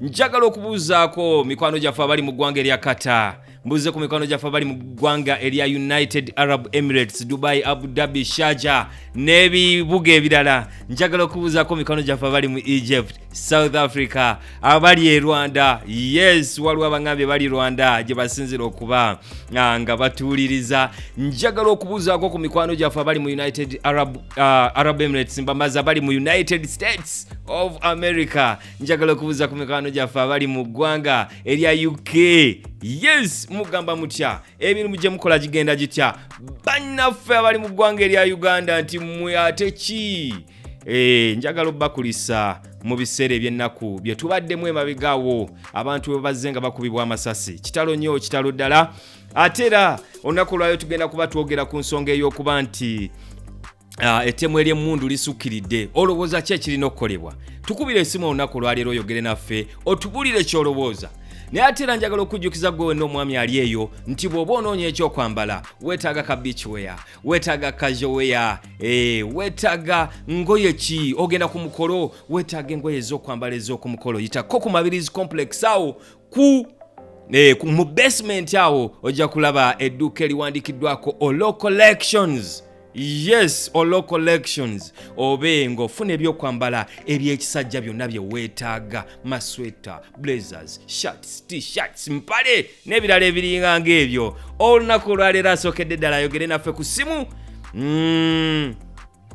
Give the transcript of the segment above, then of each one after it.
njagala okubuuzaako mikwano gyaffe abali mu ggwanga erya Qatar, mbuuze ku mikwano gyaffe abali mu ggwanga erya United Arab Emirates, Dubai, Abu Dhabi, Sharjah n'ebibuga ebirala. Njagala okubuuzaako mikwano gyaffe abali mu Egypt, South Africa, abali e Rwanda. Yes, waliwo abangambye bali Rwanda gye basinzira okuba nga batuuliriza. Njagala okubuuzaako ku mikwano gyaffe abali mu United Arab Emirates, mbamaze abali mu United States of America. Njagala okubuuza ku mikwano gyaffe abali mu ggwanga erya UK. Yes, mugamba mutya ebintu gye mukola gigenda gitya? Bannaffe abali mu ggwanga erya Uganda nti mmwe ate ki? Njagala obbakulisa mu biseera eby'ennaku bye tubaddemu emabegaawo, abantu bwe bazze nga bakubibwa amasasi. Kitalo nnyo, kitalo ddala. Ate era olunaku lwayo tugenda kuba twogera ku nsonga ey'okuba nti ettemu ery'emmundu lisukkiridde. Olowooza ki ekirina okukolebwa? Tukubire essimu olunaku lwaleero oyogere naffe otubulire ky'olowooza. Naye ate era njagala okujjukiza gwe wenna omwami ali eyo nti bw'oba onoonya ekyokwambala weetaaga ka beach wear, weetaaga casual wear, weetaaga ngoye ki? Ogenda ku mukolo weetaaga engoye ez'okwambala ez'oku mukolo. Yitako ku Mabirizi Complex awo mu basement awo ojja kulaba edduuka eriwandiikiddwako Olo Collections. Yes, Olo Collections. Obe ng'ofuna ebyokwambala eby'ekisajja byonna bye weetaaga, masweta, blazers, shirts, t-shirts, mpale n'ebirala ebiringa ng'ebyo. Olunaku olwaleero asookedde ddala ayogere naffe ku ssimu.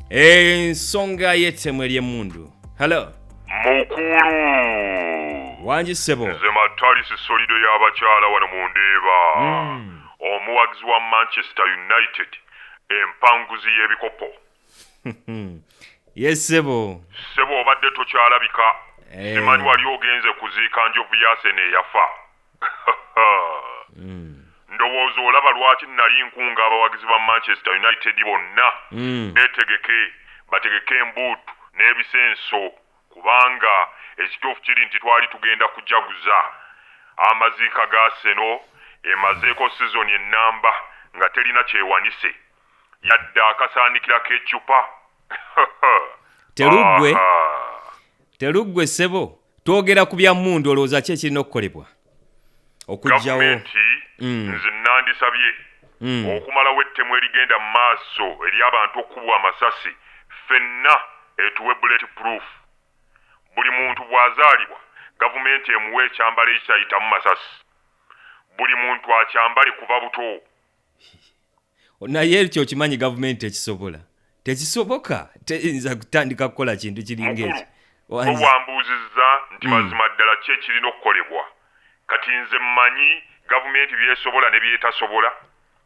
Ensonga y'ettemu ery'emmundu. Hello. Mukulu. Wangi ssebo. Nze Matalisi Solido y'abakyala wano mu Ndeeba. Omuwagizi wa Manchester United. Empanguzi y'ebikopo. Yes, sebo. Sebo obadde tokyalabika. Simanyi wali ogenze kuziika njovu yasene eyafa. Ndowooza olaba lwaki nali nkunga abawagizi ba Manchester United bonna bategeke embuutu n'ebisenso, kubanga ekituufu kiri nti twali tugenda kujaguza amaziika ga Arsenal emazeeko sizoni ennamba nga terina kyewanise yadde akasaanikirako eccupa. Teruggwe ssebo, twogera ku bya mmundu. Olowooza ki ekirina okukolebwa okugyawo? Gavumenti nze nandisabye okumalawo ettemu erigenda mu maaso eri abantu okubwa amasasi, ffenna etuwe bullet proof. Buli muntu bw'azaalibwa gavumenti emuwe ekyambalo ekitayitamu masasi. Buli muntu akyambale kuva buto. Naye ekyo kimanyi gavumenti ekisobola? Tekisoboka, teyinza kutandika kukola kintu kiringa ekyo. Wambuuzizza nti mazima ddala ki ekirina okukolebwa. Kati nze mmanyi gavumenti byesobola ne byetasobola.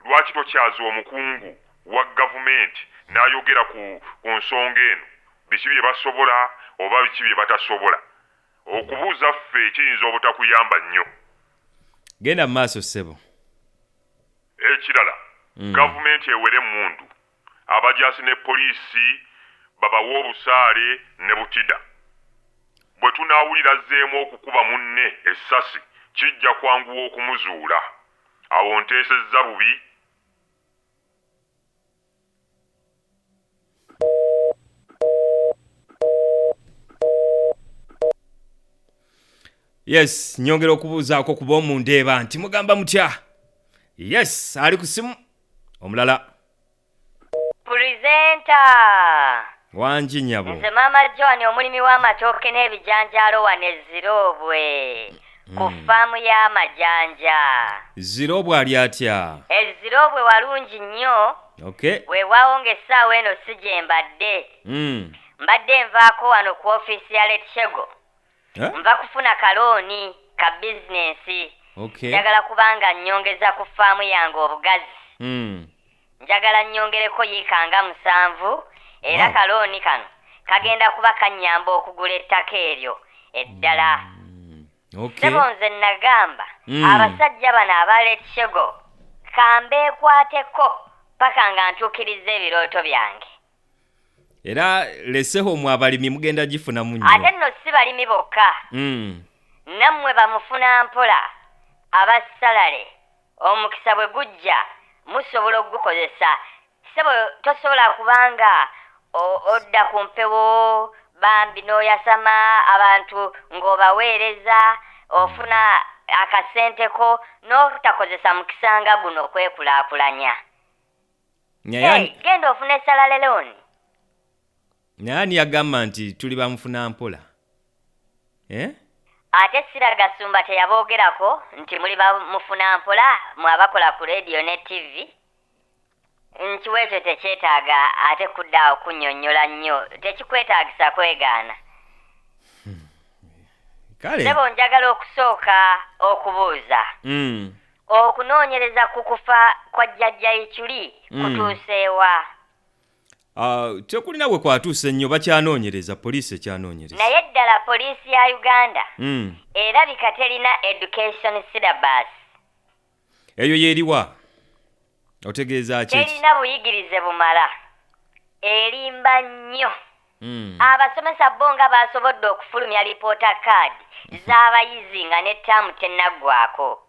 Lwaki tokyaza omukungu wa gavumenti n'ayogera ku nsonga eno? Biki bye basobola oba biki bye batasobola? Okubuuza ffe kiyinza obutakuyamba nnyo. Genda mu maaso ssebo. Ekirala, gavumenti ewere emmundu, abajaasi ne poliisi babawa obusaale ne butida. Bwe tunaawulira azzeemu okukuba munne essasi kijja kwanguwa okumuzuula. Awo nteesezza bubi. Yes, nyongera okubuuzaako kuba mu Ndeeba nti mugamba mutya? Yes, ali ku simu. Omulala. Presenter. Wangi nyabo. Nze Mama John omulimi w'amatooke n'ebijanjaalo wano Ezirobwe. Ku faamu y'amajanja. Zirobwe ali atya? Ezirobwe walungi nnyo. Okay. Weewaawo ng'essaawa eno si gye mbadde. Mbadde nvaako wano ku ofiisi ya Letshego. Nva kufuna kalooni ka bizinensi. Okay. Njagala kubanga nnyongeza ku faamu yange obugazi. Njagala nnyongereko yiikanga 7 era kalooni kano kagenda kuba kannyamba okugula ettaka eryo eddala. Sebo nze nagamba abasajja bano aba Letshego kambeekwateko paka nga ntuukiriza ebirooto byange. Era leseho mu abalimi mugenda gifuna munyo. Ate nno si balimi bokka. Nammwe bamufuna mpola abasalale omukisa bwe gujja musobola okugukozesa. Sebo tosobola kubanga odda ku mpewo bambi n'oyasama abantu ng'obaweereza ofuna akasenteko n'otakozesa mukisa nga guno okwekulaakulanya. Genda ofuna essala lelooni. Naye ani yagamba nti tuli bamufuna mpola? Ate Sira Gasumba teyaboogerako nti muli bamufuna mpola mu abakola ku radio ne TV? Nkiwa ekyo tekyetaaga ate kuddaawo kunnyonnyola nnyo, tekikwetaagisa kwegaana. Kale Sebo njagala okusooka okubuuza. Okunoonyereza ku kufa kwa Jjajja Ichuli kutuuseewa? Tekulina we kwatuuse nnyo, bakyanoonyereza, poliisi ekyanoonyereza. Naye ddala poliisi ya Uganda erabika terina education syllabus. Eyo yeeriwa? Otegeeza ki? Terina buyigirize bumala. Erimba nnyo. Abasomesa bo nga basobodde okufulumya lipoota kaadi z'abayizi nga n'ettaamu tennaggwako.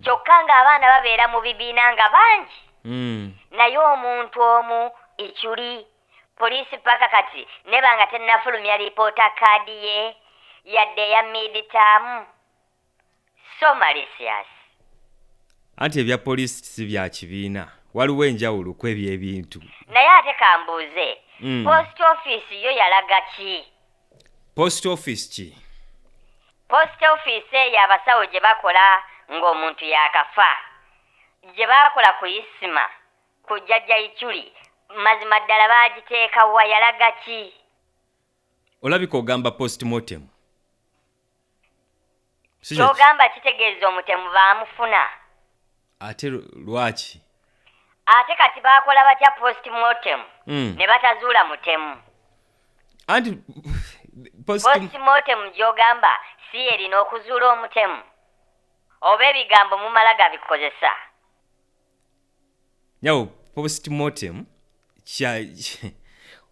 Kyokka ng'abaana babeera mu bibiina nga bangi. Naye omuntu omu Ichuli poliisi paka kati neba nga tennafulumya lipoota kaadi ye yadde ya mid-term. So malicious. Anti ebya poliisi si bya kibiina, waliwo enjawulo ku ebyo ebintu. Naye ate kambuuze, post office yo yalaga ki? Post office ki? Post office eyo abasawo gye bakola ng'omuntu yakafa, gye bakola ku isima ku Jjajja Ichuli, mazima ddala baagiteeka wa yalaga ki? Olabika ogamba postmortem. Kyogamba kitegeeza omutemu baamufuna. Ate lwaki? Ate kati bakola batya postmortem ne batazuula mutemu? Anti postmortem gy'ogamba si erina okuzuula omutemu? Oba ebigambo mumala gabikozesa? Nyawo postmortem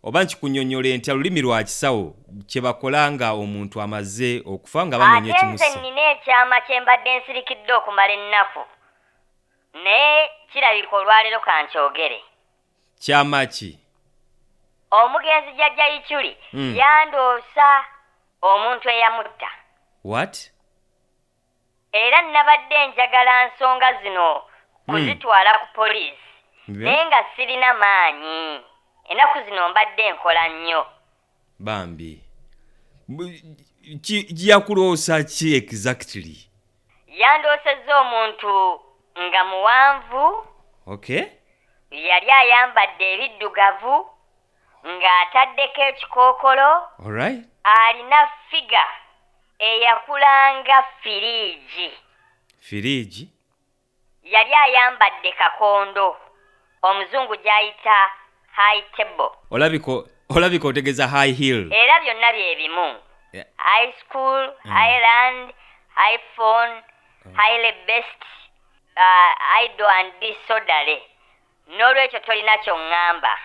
oba nkikunnyonnyola nti olulimi lwa kisawo kye bakola nga omuntu amaze okufa nga banoonya ekimusa. Ate nze nnina ekyama kye mbadde nsirikidde okumala ennaku, naye kirabika olwaleero kankyogere. Kyama ki? Omugenzi Jjajja Ichuli yandoosa omuntu eyamutta. What? Era nabadde njagala nsonga zino kuzitwala ku poliisi naye nga sirina maanyi. Ennaku zino mbadde nkola nnyo. Bambi yakuloosa ki exactly? Yandoosezza omuntu nga muwanvu. Okay. Yali ayambadde ebiddugavu ng'ataddeko ekikookolo. Alright. Alina figa eyakulanga firiigi. Firiigi? Yali ayambadde kakondo, omuzungu gy'ayita high table. Olabika otegeeza high heel. Era byonna bye bimu. High school, highland, high phone, highly best, idle and disorderly. N'olwekyo tolina ky'oŋŋamba.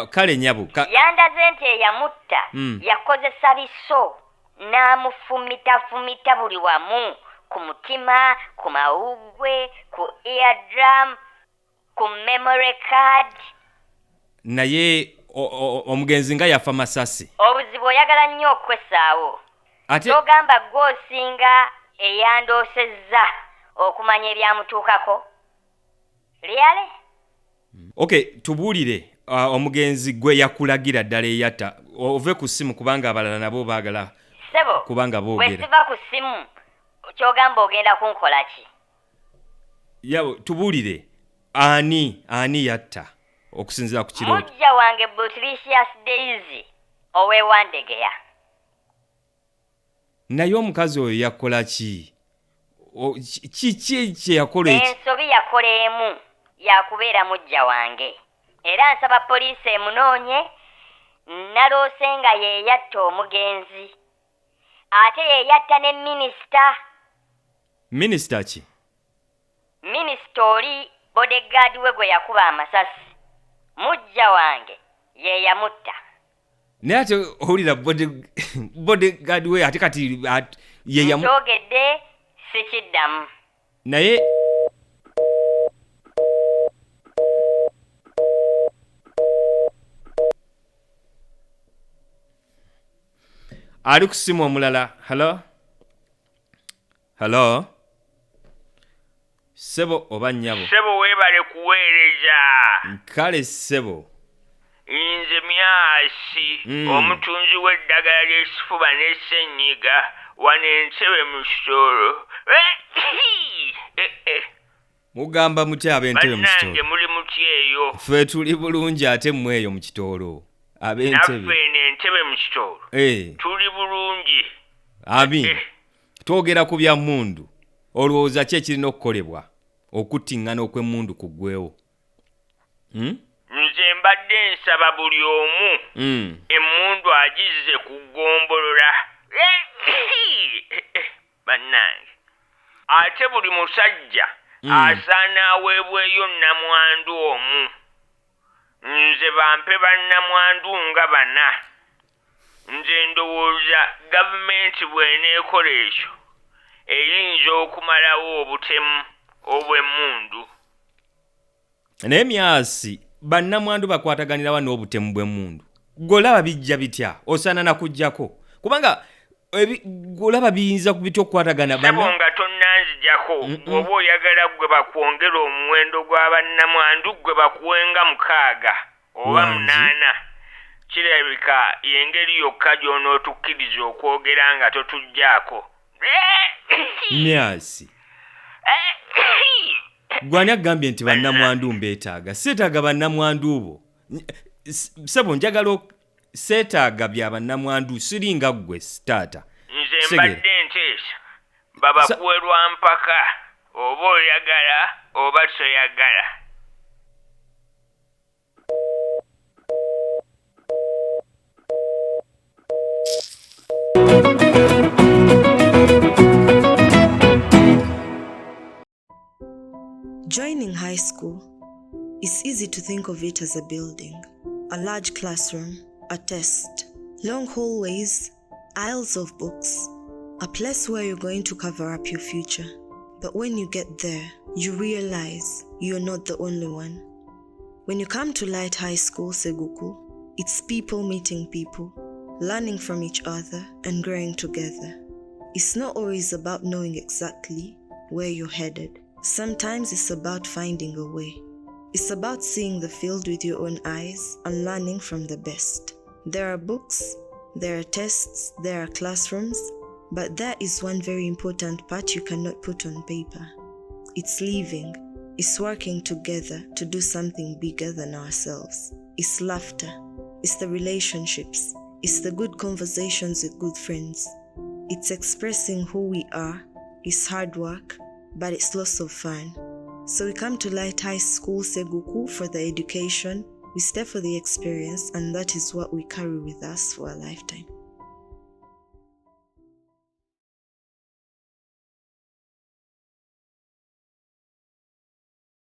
Kale nyabo. Yandaze nti eyamutta yakozesa biso n'amufumita buli wamu, ku mutima, ku mawuggwe, ku eardrum, ku memory card. Naye omugenzi nga yafa masasi. Obuzibu oyagala nnyo okwessaawo. Kyogamba gw'osinga eyandoosezza okumanya ebyamutuukako. Lyale? Okay, tubuulire omugenzi gwe yakulagira ddala eyatta. Ove ku ssimu kubanga abalala nabo baagala kubanga boogera. Bwe siva ku ssimu kyogamba ogenda kunkola ki? Yabo tubuulire ani yatta okusinziira ku kirooto. Mujja wange Butlicious Daisy ow'Ewandegeya. Naye omukazi oyo yakola ki? Kiki kye yakola eki? Ensobi yakola emu yakubeera mujja wange. Era nsaba poliisi emunoonye, naloose nga yeeyatta omugenzi. Ate yeeyatta ne minisita. Minisita ki? Minisita oli bodegaadi we gwe yakuba amasasi. Mujja wange ye yamutta. Naye ate owulira bodegaadi we ate kati ye yamutta. Nkyogedde sikiddamu. Naye Ali ku simu omulala. Hello? Sebo oba nnyabo? Sebo weebale kuweereza. Kale Sebo. Nze Myasi, omutunzi w'eddagala ly'ekifuba n'essenyiga, wano Entebbe mu kitolo. Mugamba mutya ab'Entebbe mu kitolo? Bannange muli mutya eyo? Ffe tuli bulungi ate mmwe eyo mu kitolo. Ab'Entebbe. Naffe n'Entebbe mu kitolo. Tuli bulungi. Ami. Twogera ku bya mmundu. Olowooza ki ekirina okukolebwa okuttiŋŋana okw'emmundu kuggwewo? Nze mbadde nsaba buli omu emmundu agizze ku ggombolola. Bannange, ate buli musajja asaana aweebweyo nnamwandu omu. Nze bampe bannamwandu nga bana. Nze ndowooza gavumenti bw'eneekola ekyo eyinza okumalawo obutemu obw'emmundu. Naye Myasi, bannamwandu bakwataganirawa n'obutemu bw'emmundu? Golaba bijja bitya? Osaana na kujjako. Kubanga golaba biyinza bitya okukwatagana Sebo nga tonnanzijjako. Bw'oba oyagala gwe bakwongera omuwendo gw'abannamwandu gwe bakuwenga 6 oba 8. Kirabika y'engeri yokka gy'onootukkiriza okwogera nga totuggyako. Myasi. Gwani agambye nti bannamwandu mbeetaaga. Seetaaga bannamwandu bo. Sebo njagala seetaaga bya bannamwandu siringa ggwe taata. Nze mbadde nteesa. Babakuwe lwa mpaka. Oba oyagala oba toyagala. Joining high school, it's easy to think of it as a building, a large classroom, a test, long hallways, aisles of books, a place where you're going to cover up your future. But when you get there, you realize you're not the only one. When you come to Light High School Seguku, it's people meeting people, learning from each other and growing together. It's not always about knowing exactly where you're headed. Sometimes it's about finding a way. It's about seeing the field with your own eyes and learning from the best. There are books, there are tests, there are classrooms, but there is one very important part you cannot put on paper. It's living. It's working together to do something bigger than ourselves. It's laughter. It's the relationships. It's the good conversations with good friends. It's expressing who we are. It's hard work, but it's lots of fun. So we come to Light High School Seguku for the education, we stay for the experience, and that is what we carry with us for a lifetime.